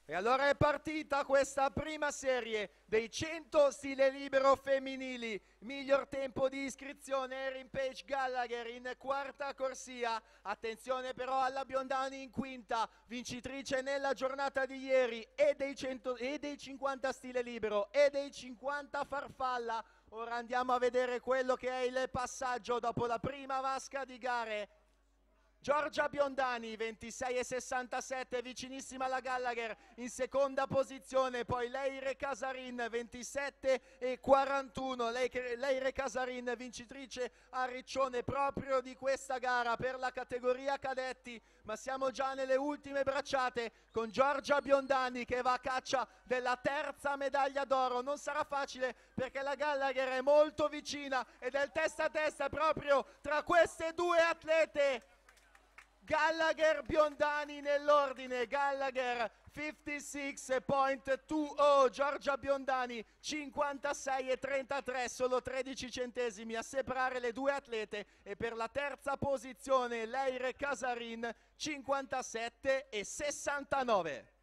E allora è partita questa prima serie dei 100 stile libero femminili. Miglior tempo di iscrizione Erin Page Gallagher in quarta corsia. Attenzione però alla Biondani in quinta, vincitrice nella giornata di ieri e dei 50 stile libero e dei 50 farfalla. Ora andiamo a vedere quello che è il passaggio dopo la prima vasca di gare. Giorgia Biondani 26,67, vicinissima alla Gallagher in seconda posizione, poi Leire Casarin 27,41, Leire Casarin vincitrice a Riccione proprio di questa gara per la categoria cadetti, ma siamo già nelle ultime bracciate con Giorgia Biondani che va a caccia della terza medaglia d'oro. Non sarà facile perché la Gallagher è molto vicina ed è il testa a testa proprio tra queste due atlete. Gallagher Biondani nell'ordine, Gallagher 56.20, Giorgia Biondani 56,33, solo 13 centesimi a separare le due atlete, e per la terza posizione Leire Casarin 57,69.